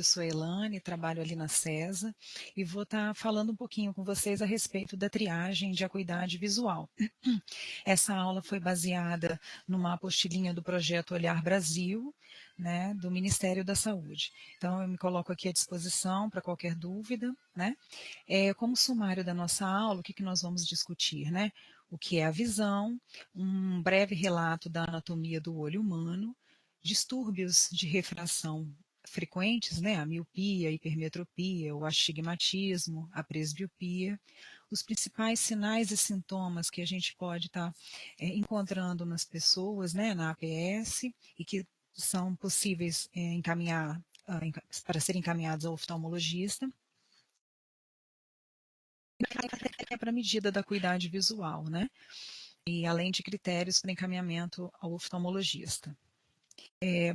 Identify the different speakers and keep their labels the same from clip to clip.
Speaker 1: eu sou a Elane, trabalho ali na CESA e vou estar falando um pouquinho com vocês a respeito da triagem de acuidade visual. Essa aula foi baseada numa apostilinha do projeto Olhar Brasil, né, do Ministério da Saúde. Então, eu me coloco aqui à disposição para qualquer dúvida, né? Como sumário da nossa aula, o que, que nós vamos discutir, né? O que é a visão, um breve relato da anatomia do olho humano, distúrbios de refração frequentes, né? A miopia, a hipermetropia, o astigmatismo, a presbiopia, os principais sinais e sintomas que a gente pode estar encontrando nas pessoas, né, na APS, e que são possíveis para serem encaminhados ao oftalmologista, para a medida da acuidade visual, né? E além de critérios para encaminhamento ao oftalmologista.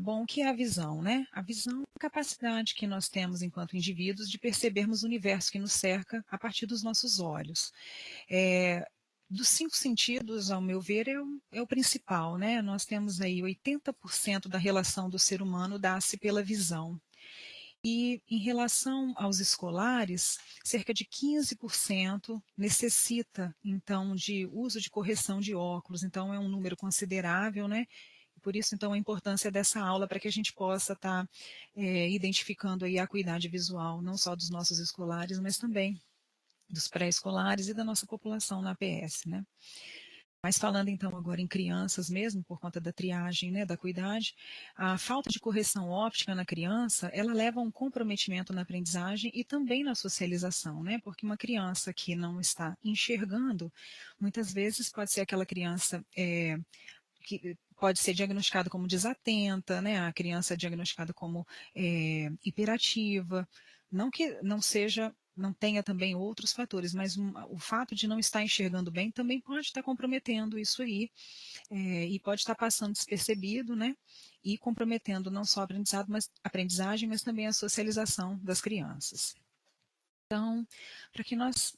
Speaker 1: Bom, o que é a visão, né? A visão é a capacidade que nós temos enquanto indivíduos de percebermos o universo que nos cerca a partir dos nossos olhos. Dos 5 sentidos, ao meu ver, é o principal, né? Nós temos aí 80% da relação do ser humano dá-se pela visão. E em relação aos escolares, cerca de 15% necessita, então, de uso de correção de óculos. Então, é um número considerável, né? Por isso, então, a importância dessa aula para que a gente possa estar identificando aí a acuidade visual, não só dos nossos escolares, mas também dos pré-escolares e da nossa população na APS, né? Mas falando então agora em crianças mesmo, por conta da triagem, né, da acuidade, a falta de correção óptica na criança, ela leva a um comprometimento na aprendizagem e também na socialização, né? Porque uma criança que não está enxergando, muitas vezes pode ser aquela criança que pode ser diagnosticada como desatenta, né? A criança é diagnosticada como hiperativa, não que não seja, não tenha também outros fatores, mas o fato de não estar enxergando bem também pode estar comprometendo isso aí, e pode estar passando despercebido, né? E comprometendo não só a aprendizagem, mas também a socialização das crianças. Então, para que nós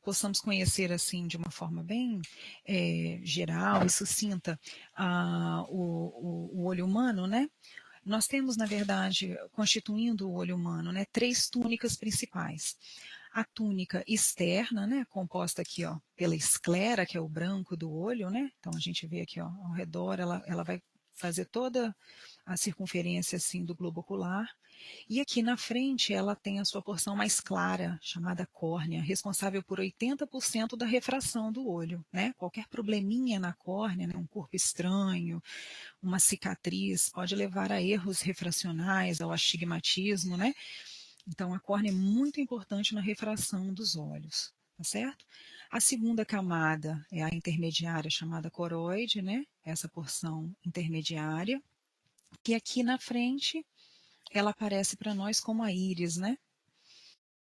Speaker 1: possamos conhecer assim de uma forma bem geral e sucinta o olho humano, né? Nós temos, na verdade, constituindo o olho humano, né, 3 túnicas principais. A túnica externa, né, composta aqui, ó, pela esclera, que é o branco do olho, né? Então a gente vê aqui, ó, ao redor, ela vai fazer toda a circunferência assim do globo ocular. E aqui na frente ela tem a sua porção mais clara, chamada córnea, responsável por 80% da refração do olho, né? Qualquer probleminha na córnea, né, um corpo estranho, uma cicatriz, pode levar a erros refracionais, ao astigmatismo, né? Então a córnea é muito importante na refração dos olhos, tá certo? A segunda camada é a intermediária, chamada coroide, né? Essa porção intermediária, que aqui na frente ela aparece para nós como a íris, né?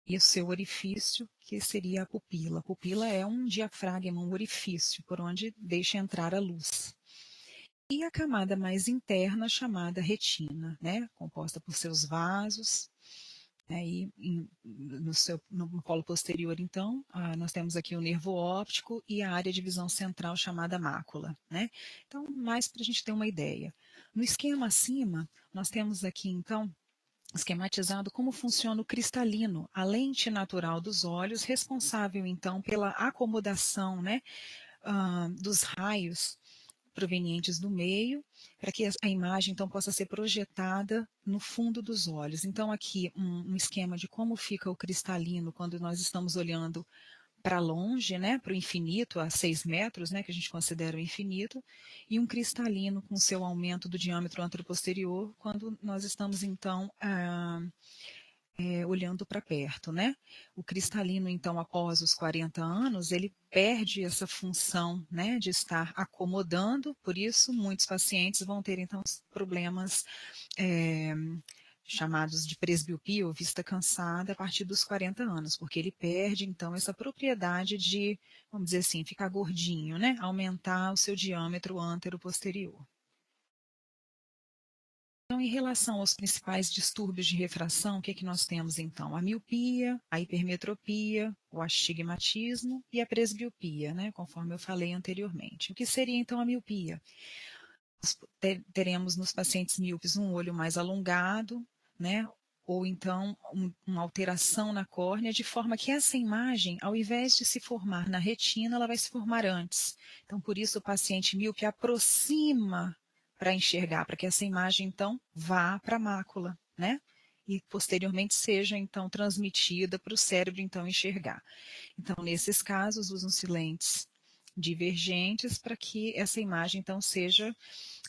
Speaker 1: E o seu orifício, que seria a pupila. A pupila é um diafragma, um orifício, por onde deixa entrar a luz. E a camada mais interna, chamada retina, né? Composta por seus vasos. Aí, no polo posterior, então, nós temos aqui o nervo óptico e a área de visão central chamada mácula, né? Então, mais para a gente ter uma ideia. No esquema acima, nós temos aqui, então, esquematizado como funciona o cristalino, a lente natural dos olhos, responsável então pela acomodação, né, dos raios provenientes do meio, para que a imagem então possa ser projetada no fundo dos olhos. Então aqui um esquema de como fica o cristalino quando nós estamos olhando para longe, né, para o infinito, a 6 metros, né, que a gente considera o infinito, e um cristalino com seu aumento do diâmetro anteroposterior, quando nós estamos, então, olhando para perto, né? O cristalino, então, após os 40 anos, ele perde essa função, né, de estar acomodando, por isso muitos pacientes vão ter, então, problemas chamados de presbiopia ou vista cansada a partir dos 40 anos, porque ele perde, então, essa propriedade de, vamos dizer assim, ficar gordinho, né? Aumentar o seu diâmetro antero-posterior. Então, em relação aos principais distúrbios de refração, o que, que nós temos, então? A miopia, a hipermetropia, o astigmatismo e a presbiopia, né? Conforme eu falei anteriormente. O que seria, então, a miopia? Teremos nos pacientes míopes um olho mais alongado, né? ou então uma alteração na córnea, de forma que essa imagem, ao invés de se formar na retina, ela vai se formar antes. Então, por isso, o paciente míope aproxima para enxergar, para que essa imagem, então, vá para a mácula, né? E posteriormente seja, então, transmitida para o cérebro, então, enxergar. Então, nesses casos, usam-se lentes divergentes para que essa imagem, então, seja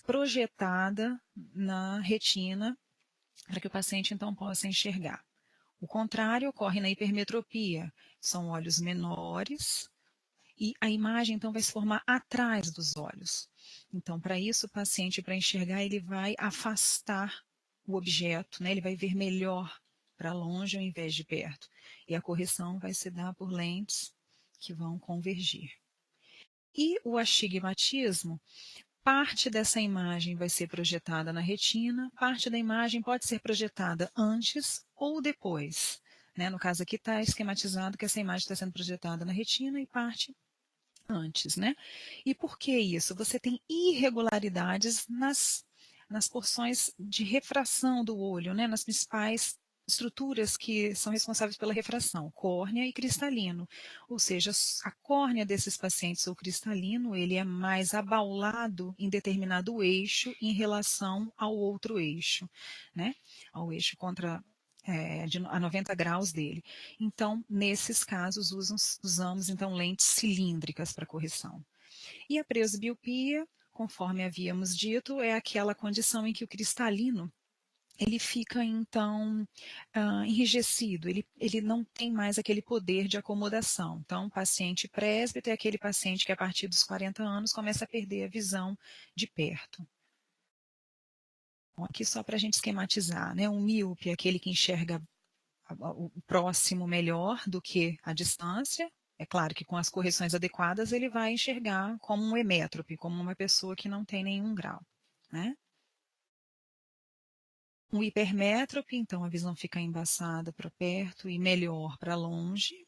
Speaker 1: projetada na retina, para que o paciente, então, possa enxergar. O contrário ocorre na hipermetropia. São olhos menores e a imagem, então, vai se formar atrás dos olhos. Então, para isso, o paciente, para enxergar, ele vai afastar o objeto, né? Ele vai ver melhor para longe ao invés de perto. E a correção vai se dar por lentes que vão convergir. E o astigmatismo, parte dessa imagem vai ser projetada na retina, parte da imagem pode ser projetada antes ou depois. Né? No caso aqui está esquematizado que essa imagem está sendo projetada na retina e parte antes, né? E por que isso? Você tem irregularidades nas porções de refração do olho, né? Nas principais estruturas que são responsáveis pela refração, córnea e cristalino. Ou seja, a córnea desses pacientes, o cristalino, ele é mais abaulado em determinado eixo em relação ao outro eixo, né? Ao eixo a 90 graus dele. Então, nesses casos, usamos então lentes cilíndricas para correção. E a presbiopia, conforme havíamos dito, é aquela condição em que o cristalino ele fica então enrijecido, ele não tem mais aquele poder de acomodação. Então, o paciente presbítero é aquele paciente que a partir dos 40 anos começa a perder a visão de perto. Bom, aqui só para a gente esquematizar, né? Um míope é aquele que enxerga o próximo melhor do que a distância. É claro que com as correções adequadas ele vai enxergar como um emétrope, como uma pessoa que não tem nenhum grau, né? Um hipermétrope, então a visão fica embaçada para perto e melhor para longe.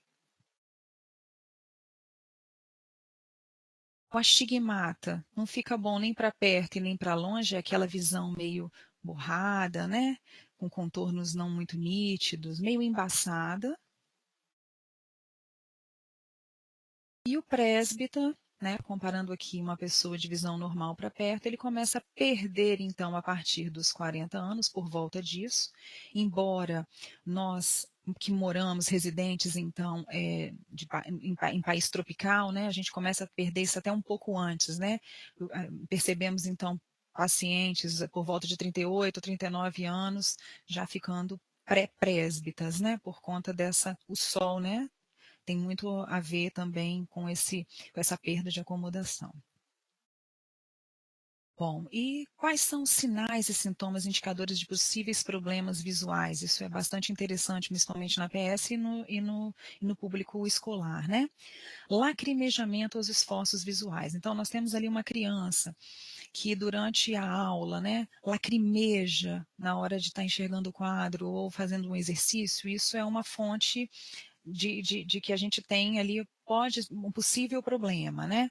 Speaker 1: O astigmata não fica bom nem para perto e nem para longe, é aquela visão meio borrada, né? Com contornos não muito nítidos, meio embaçada. E o presbítero, né, comparando aqui uma pessoa de visão normal para perto, ele começa a perder, então, a partir dos 40 anos, por volta disso, embora nós que moramos, residentes, então, em país tropical, né, a gente começa a perder isso até um pouco antes, né, percebemos, então, pacientes por volta de 38, 39 anos, já ficando pré-presbitas, né, por conta o sol, né, tem muito a ver também com essa perda de acomodação. Bom, e quais são os sinais e sintomas indicadores de possíveis problemas visuais? Isso é bastante interessante, principalmente na PS e no público escolar, né? Lacrimejamento aos esforços visuais. Então, nós temos ali uma criança que durante a aula, né, lacrimeja na hora de estar enxergando o quadro ou fazendo um exercício. Isso é uma fonte de que a gente tem ali um possível problema, né?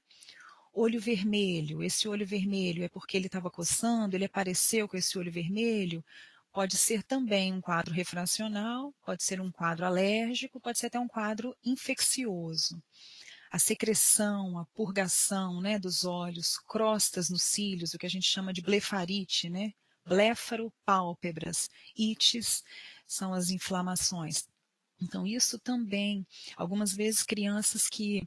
Speaker 1: Olho vermelho, esse olho vermelho é porque ele estava coçando, ele apareceu com esse olho vermelho, pode ser também um quadro refracional, pode ser um quadro alérgico, pode ser até um quadro infeccioso. A secreção, a purgação, né, dos olhos, crostas nos cílios, o que a gente chama de blefarite, né? Blefaropálpebras, ites são as inflamações. Então, isso também, algumas vezes crianças que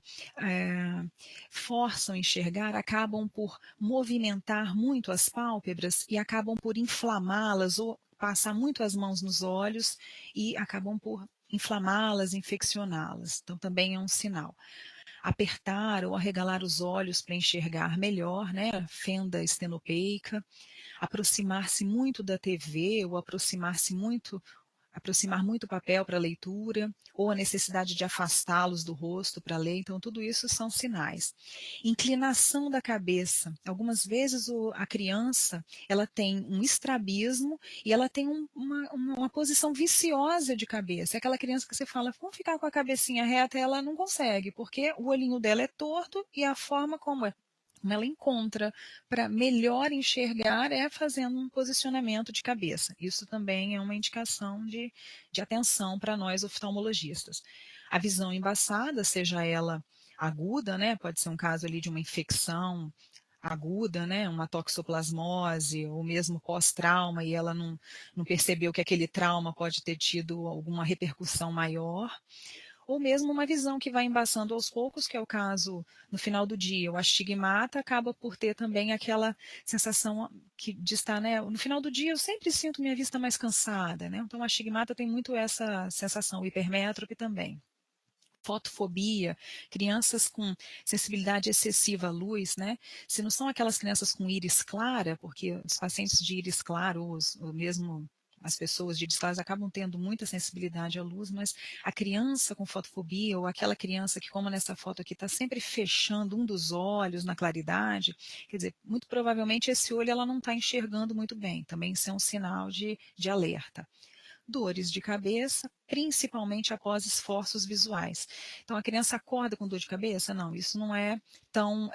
Speaker 1: forçam enxergar acabam por movimentar muito as pálpebras e acabam por inflamá-las ou passar muito as mãos nos olhos e acabam por inflamá-las, infeccioná-las. Então, também é um sinal. Apertar ou arregalar os olhos para enxergar melhor, né? Fenda estenopeica, aproximar-se muito da TV ou aproximar muito o papel para leitura, ou a necessidade de afastá-los do rosto para ler. Então, tudo isso são sinais. Inclinação da cabeça. Algumas vezes a criança ela tem um estrabismo e ela tem uma posição viciosa de cabeça. É aquela criança que você fala, vamos ficar com a cabecinha reta, ela não consegue, porque o olhinho dela é torto e a forma como ela encontra para melhor enxergar é fazendo um posicionamento de cabeça. Isso também é uma indicação de atenção para nós oftalmologistas. A visão embaçada, seja ela aguda, né, pode ser um caso ali de uma infecção aguda, né, uma toxoplasmose, ou mesmo pós-trauma, e ela não percebeu que aquele trauma pode ter tido alguma repercussão maior, ou mesmo uma visão que vai embaçando aos poucos, que é o caso no final do dia. O astigmata acaba por ter também aquela sensação de estar, né, no final do dia eu sempre sinto minha vista mais cansada, né, então o astigmata tem muito essa sensação, o hipermétrope também. Fotofobia, crianças com sensibilidade excessiva à luz, né? Se não são aquelas crianças com íris clara, porque os pacientes de íris claro, ou mesmo as pessoas de íris claras acabam tendo muita sensibilidade à luz, mas a criança com fotofobia, ou aquela criança que, como nessa foto aqui, está sempre fechando um dos olhos na claridade, quer dizer, muito provavelmente esse olho ela não está enxergando muito bem, também isso é um sinal de alerta. Dores de cabeça, principalmente após esforços visuais. Então, a criança acorda com dor de cabeça? Não, isso não é tão,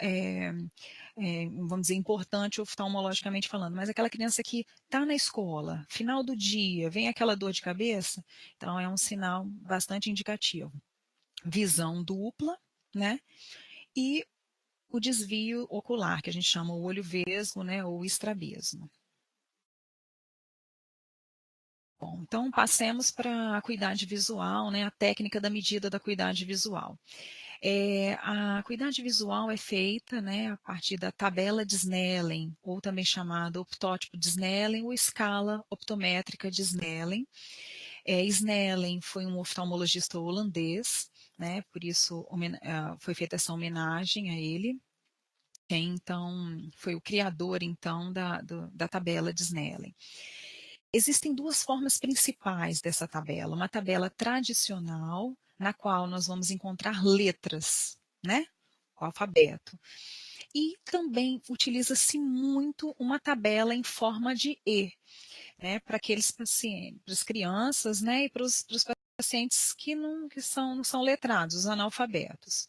Speaker 1: vamos dizer, importante oftalmologicamente falando, mas aquela criança que está na escola, final do dia, vem aquela dor de cabeça, então é um sinal bastante indicativo. Visão dupla, né? E o desvio ocular, que a gente chama o olho vesgo, né, ou estrabismo. Bom, então passemos para a acuidade visual, né, a técnica da medida da acuidade visual. A acuidade visual é feita, né, a partir da tabela de Snellen, ou também chamada optótipo de Snellen ou escala optométrica de Snellen. Snellen foi um oftalmologista holandês, né, por isso foi feita essa homenagem a ele. Quem então foi o criador então da tabela de Snellen. Existem duas formas principais dessa tabela. Uma tabela tradicional, na qual nós vamos encontrar letras, né? O alfabeto. E também utiliza-se muito uma tabela em forma de E, né? Para aqueles pacientes, para as crianças, né? E para os pacientes que não são letrados, os analfabetos.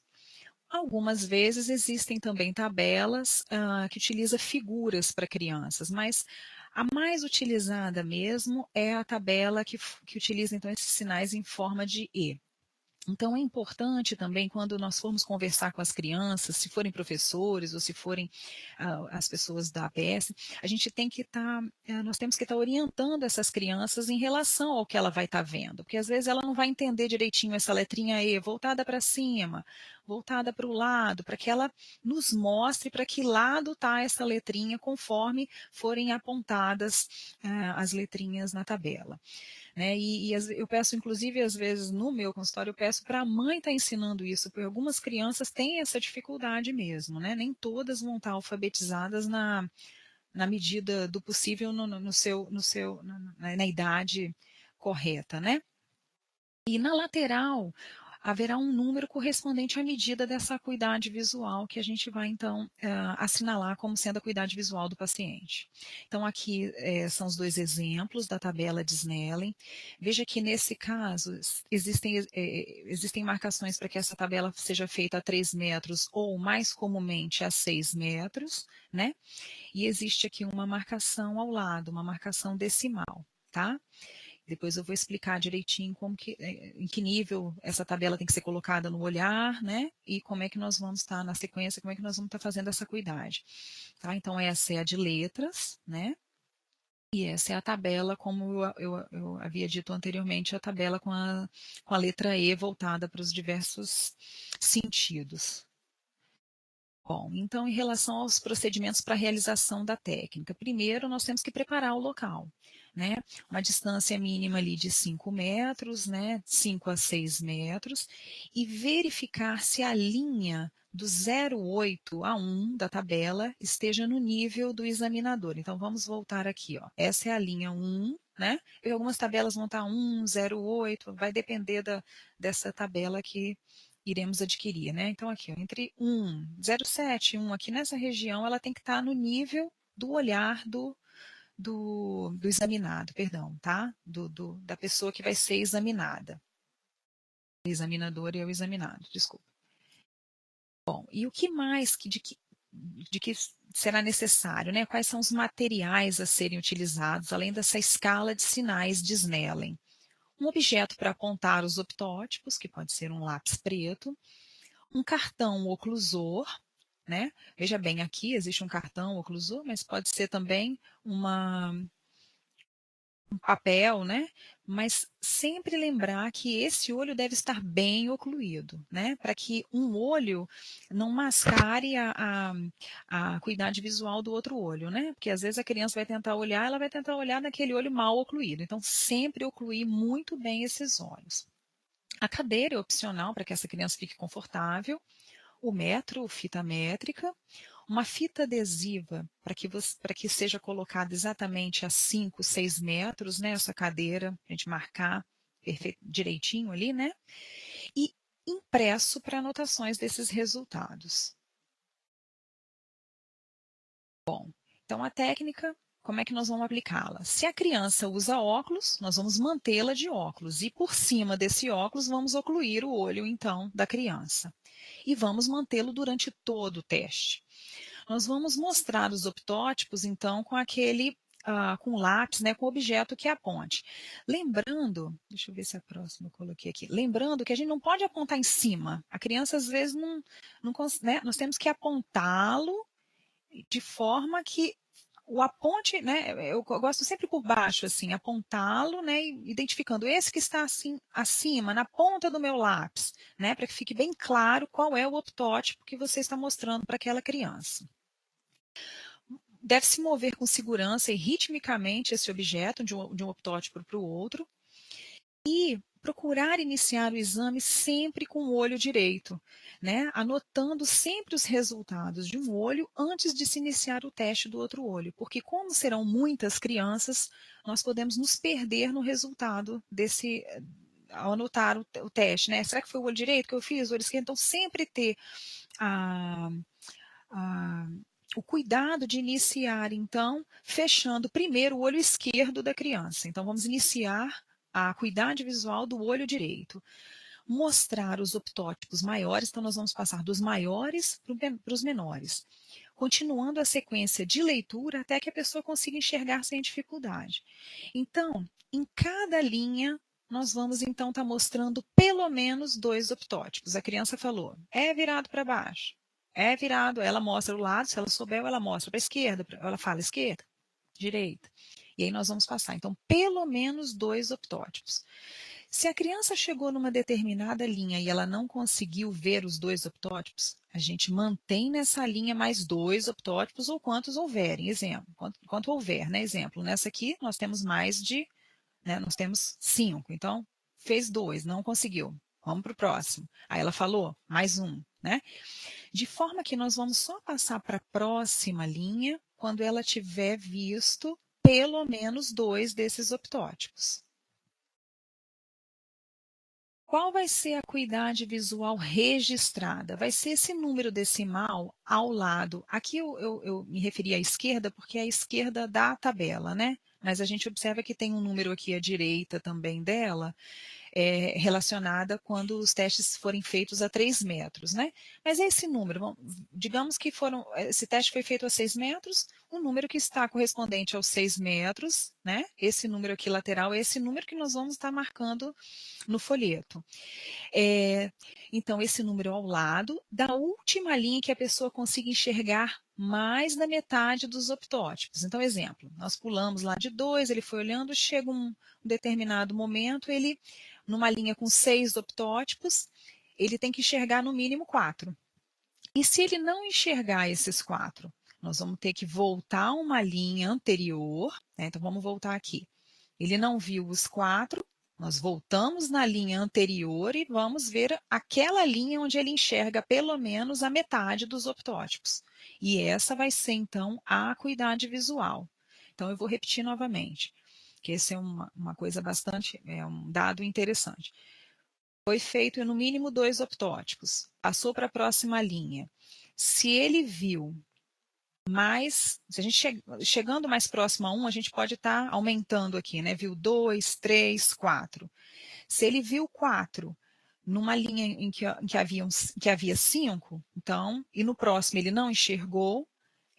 Speaker 1: Algumas vezes existem também tabelas que utilizam figuras para crianças, mas a mais utilizada mesmo é a tabela que utiliza então esses sinais em forma de E. Então, é importante também, quando nós formos conversar com as crianças, se forem professores ou se forem as pessoas da APS, a gente tem que nós temos que estar orientando essas crianças em relação ao que ela vai estar vendo, porque às vezes ela não vai entender direitinho essa letrinha E, voltada para cima, voltada para o lado, para que ela nos mostre para que lado está essa letrinha conforme forem apontadas as letrinhas na tabela. Né? Eu peço, inclusive, às vezes no meu consultório, eu peço para a mãe estar ensinando isso, porque algumas crianças têm essa dificuldade mesmo, né? Nem todas vão estar alfabetizadas na medida do possível na idade correta, né? E na lateral haverá um número correspondente à medida dessa acuidade visual que a gente vai, então, assinalar como sendo a acuidade visual do paciente. Então, aqui são os dois exemplos da tabela de Snellen. Veja que, nesse caso, existem marcações para que essa tabela seja feita a 3 metros ou, mais comumente, a 6 metros, né? E existe aqui uma marcação ao lado, uma marcação decimal, tá? Depois eu vou explicar direitinho em que nível essa tabela tem que ser colocada no olhar, né? E como é que nós vamos estar na sequência, como é que nós vamos estar fazendo essa acuidade. Tá? Então, essa é a de letras, né? E essa é a tabela, como eu havia dito anteriormente, a tabela com a letra E voltada para os diversos sentidos. Bom, então, em relação aos procedimentos para a realização da técnica, primeiro nós temos que preparar o local, né? Uma distância mínima ali de 5 metros, né? 5 a 6 metros, e verificar se a linha do 0,8 a 1 da tabela esteja no nível do examinador. Então, vamos voltar aqui, ó. Essa é a linha 1, né? E algumas tabelas vão estar 1, 0,8, vai depender dessa tabela que iremos adquirir, né? Então, aqui, ó, entre 1, 0,7 e 1, aqui nessa região, ela tem que estar no nível do olhar do examinado, perdão, tá? Da pessoa que vai ser examinada. O examinador e o examinado, desculpa. Bom, e o que mais de que será necessário, né? Quais são os materiais a serem utilizados, além dessa escala de sinais de Snellen. Um objeto para apontar os optótipos, que pode ser um lápis preto, um cartão oclusor, né? Veja bem, aqui existe um cartão oclusor, mas pode ser também um papel, né? Mas sempre lembrar que esse olho deve estar bem ocluído, né? Para que um olho não mascare a acuidade visual do outro olho, né? Porque às vezes a criança vai tentar olhar, ela vai tentar olhar naquele olho mal ocluído. Então, sempre ocluir muito bem esses olhos. A cadeira é opcional para que essa criança fique confortável. O metro, fita métrica, uma fita adesiva para que seja colocada exatamente a 5, 6 metros, né, essa cadeira, a gente marcar direitinho ali, né? E impresso para anotações desses resultados. Bom, então a técnica, como é que nós vamos aplicá-la? Se a criança usa óculos, nós vamos mantê-la de óculos e por cima desse óculos vamos ocluir o olho, então, da criança. E vamos mantê-lo durante todo o teste. Nós vamos mostrar os optótipos, então, com aquele, com lápis, né, com o objeto que aponte. Lembrando, deixa eu ver se a próxima eu coloquei aqui. Lembrando que a gente não pode apontar em cima. A criança, às vezes, não né, nós temos que apontá-lo de forma que o aponte, né, eu gosto sempre por baixo, assim, apontá-lo, né, identificando esse que está assim, acima, na ponta do meu lápis, né, para que fique bem claro qual é o optótipo que você está mostrando para aquela criança. Deve se mover com segurança e ritmicamente esse objeto de um optótipo para o outro e procurar iniciar o exame sempre com o olho direito, né? Anotando sempre os resultados de um olho antes de se iniciar o teste do outro olho, porque como serão muitas crianças, nós podemos nos perder no resultado desse ao anotar o teste, né? Será que foi o olho direito que eu fiz, o olho esquerdo? Então sempre ter a, a o cuidado de iniciar, então, fechando primeiro o olho esquerdo da criança. Então, vamos iniciar a acuidade visual do olho direito. Mostrar os optótipos maiores, então, nós vamos passar dos maiores para os menores. Continuando a sequência de leitura até que a pessoa consiga enxergar sem dificuldade. Então, em cada linha, nós vamos, então, estar mostrando pelo menos 2 optótipos. A criança falou, é virado para baixo. É virado, ela mostra o lado, se ela souber, ela mostra para a esquerda, ela fala esquerda, direita. E aí nós vamos passar. Então, pelo menos 2 optótipos. Se a criança chegou numa determinada linha e ela não conseguiu ver os 2 optótipos, a gente mantém nessa linha mais 2 optótipos ou quantos houverem. Exemplo, quanto houver, né? Exemplo, nessa aqui nós temos mais de, né? Nós temos 5. Então, fez 2, não conseguiu. Vamos para o próximo. Aí ela falou, mais um, né? De forma que nós vamos só passar para a próxima linha quando ela tiver visto pelo menos 2 desses optótipos. Qual vai ser a acuidade visual registrada? Vai ser esse número decimal ao lado. Aqui eu me referi à esquerda porque é a esquerda da tabela, né? Mas a gente observa que tem um número aqui à direita também dela, relacionada quando os testes forem feitos a 3 metros, né? Mas esse número, digamos que esse teste foi feito a 6 metros, o número que está correspondente aos 6 metros, né? Esse número aqui lateral é esse número que nós vamos estar marcando no folheto. Então, esse número ao lado da última linha que a pessoa consiga enxergar mais da metade dos optótipos. Então, exemplo, nós pulamos lá de 2, ele foi olhando, chega um determinado momento, ele, numa linha com 6 optótipos, ele tem que enxergar no mínimo 4. E se ele não enxergar esses 4, nós vamos ter que voltar uma linha anterior, né? Então, vamos voltar aqui. Ele não viu os 4, nós voltamos na linha anterior e vamos ver aquela linha onde ele enxerga pelo menos a metade dos optótipos. E essa vai ser, então, a acuidade visual. Então, eu vou repetir novamente, que esse é uma coisa bastante, é um dado interessante. Foi feito no mínimo 2 optótipos. Passou para a próxima linha. Se ele viu se a gente chegando mais próximo a 1, a gente pode estar aumentando aqui, né? Viu 2, 3, 4. Se ele viu 4, numa linha que havia 5, então, e no próximo ele não enxergou,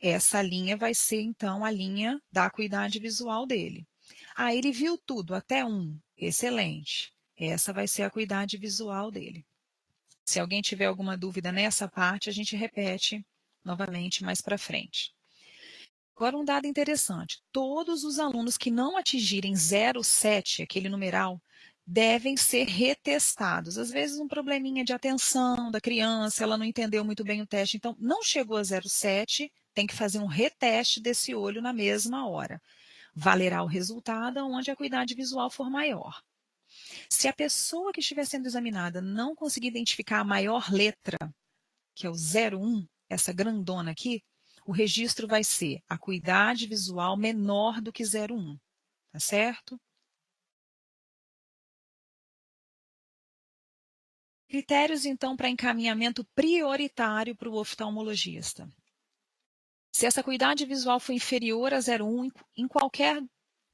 Speaker 1: essa linha vai ser, então, a linha da acuidade visual dele. Ah, ele viu tudo, até 1. Excelente. Essa vai ser a acuidade visual dele. Se alguém tiver alguma dúvida nessa parte, a gente repete novamente mais para frente. Agora, um dado interessante: todos os alunos que não atingirem 0,7, aquele numeral, devem ser retestados. Às vezes, um probleminha de atenção da criança, ela não entendeu muito bem o teste, então não chegou a 0,7, tem que fazer um reteste desse olho na mesma hora. Valerá o resultado onde a acuidade visual for maior. Se a pessoa que estiver sendo examinada não conseguir identificar a maior letra, que é o 01, essa grandona aqui, o registro vai ser acuidade visual menor do que 01, tá certo? Critérios, então, para encaminhamento prioritário para o oftalmologista. Se essa acuidade visual for inferior a 0,1 em qualquer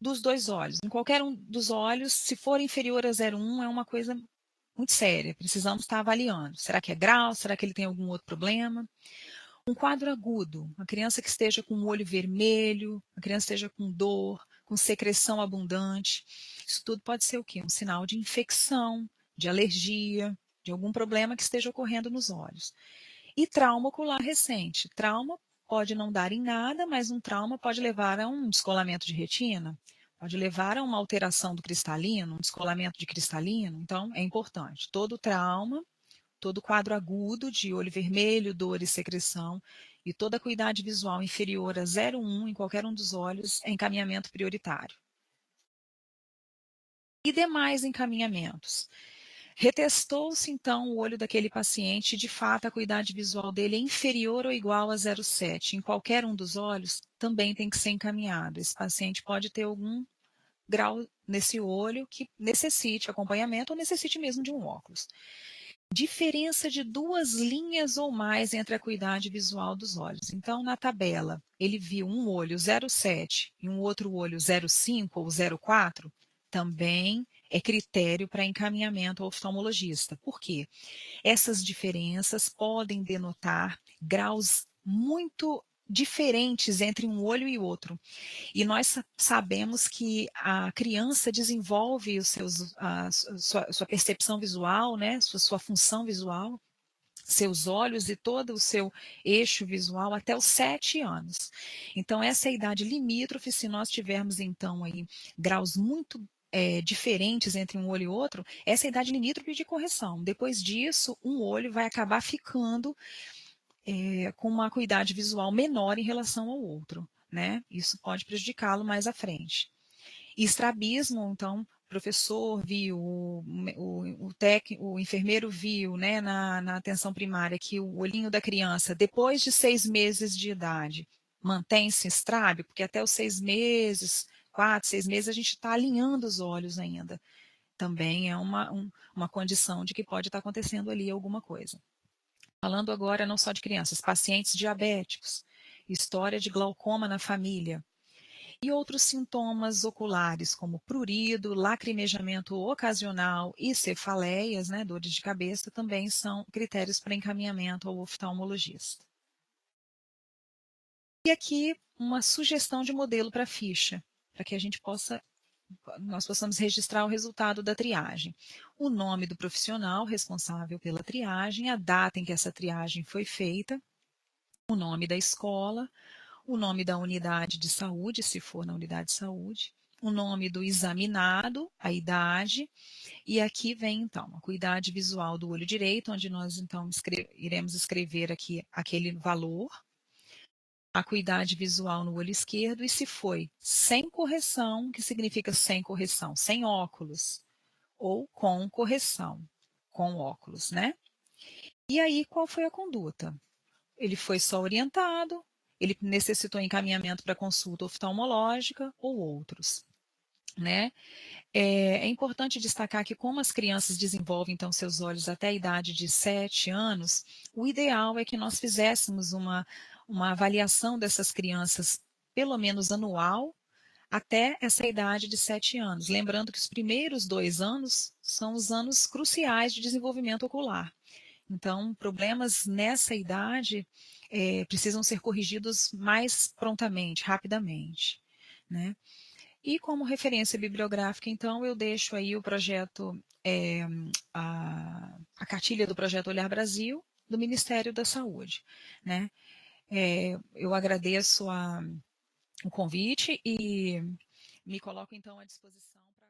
Speaker 1: dos dois olhos, em qualquer um dos olhos, se for inferior a 0,1 é uma coisa muito séria, precisamos estar avaliando. Será que é grau? Será que ele tem algum outro problema? Um quadro agudo, uma criança que esteja com o olho vermelho, uma criança que esteja com dor, com secreção abundante. Isso tudo pode ser o quê? Um sinal de infecção, de alergia, de algum problema que esteja ocorrendo nos olhos. E trauma ocular recente. Trauma pode não dar em nada, mas um trauma pode levar a um descolamento de retina, pode levar a uma alteração do cristalino, um descolamento de cristalino. Então, é importante. Todo trauma, todo quadro agudo de olho vermelho, dor e secreção, e toda acuidade visual inferior a 0,1 em qualquer um dos olhos é encaminhamento prioritário. E demais encaminhamentos. Retestou-se então o olho daquele paciente e de fato a acuidade visual dele é inferior ou igual a 0,7. Em qualquer um dos olhos também tem que ser encaminhado. Esse paciente pode ter algum grau nesse olho que necessite acompanhamento ou necessite mesmo de um óculos. Diferença de 2 linhas ou mais entre a acuidade visual dos olhos. Então, na tabela, ele viu um olho 0,7 e um outro olho 0,5 ou 0,4, também é critério para encaminhamento ao oftalmologista. Por quê? Essas diferenças podem denotar graus muito diferentes entre um olho e outro. E nós sabemos que a criança desenvolve sua percepção visual, né, sua função visual, seus olhos e todo o seu eixo visual até os 7 anos. Então, essa é a idade limítrofe, se nós tivermos, então, aí, graus muito diferentes entre um olho e outro, essa é a idade limítrofe de correção. Depois disso, um olho vai acabar ficando com uma acuidade visual menor em relação ao outro, né? Isso pode prejudicá-lo mais à frente. E estrabismo, então, o professor viu, o enfermeiro viu, né, na atenção primária que o olhinho da criança, depois de 6 meses de idade, mantém-se estrábio, porque até os 6 meses, 4, 6 meses, a gente está alinhando os olhos ainda. Também é uma condição de que pode estar acontecendo ali alguma coisa. Falando agora não só de crianças, pacientes diabéticos, história de glaucoma na família e outros sintomas oculares, como prurido, lacrimejamento ocasional e cefaleias, né, dores de cabeça, também são critérios para encaminhamento ao oftalmologista. E aqui uma sugestão de modelo para ficha, para que nós possamos registrar o resultado da triagem. O nome do profissional responsável pela triagem, a data em que essa triagem foi feita, o nome da escola, o nome da unidade de saúde, se for na unidade de saúde, o nome do examinado, a idade, e aqui vem então a acuidade visual do olho direito, onde nós então iremos escrever aqui aquele valor, a acuidade visual no olho esquerdo, e se foi sem correção, que significa sem correção, sem óculos, ou com correção, com óculos, né? E aí, qual foi a conduta? Ele foi só orientado, ele necessitou encaminhamento para consulta oftalmológica ou outros, né? É importante destacar que como as crianças desenvolvem então seus olhos até a idade de 7 anos, o ideal é que nós fizéssemos uma avaliação dessas crianças pelo menos anual, até essa idade de 7 anos. Lembrando que os primeiros 2 anos são os anos cruciais de desenvolvimento ocular. Então, problemas nessa idade precisam ser corrigidos mais prontamente, rapidamente, né? E como referência bibliográfica, então, eu deixo aí o projeto, a cartilha do projeto Olhar Brasil, do Ministério da Saúde, né? Eu agradeço o convite e me coloco, então, à disposição para...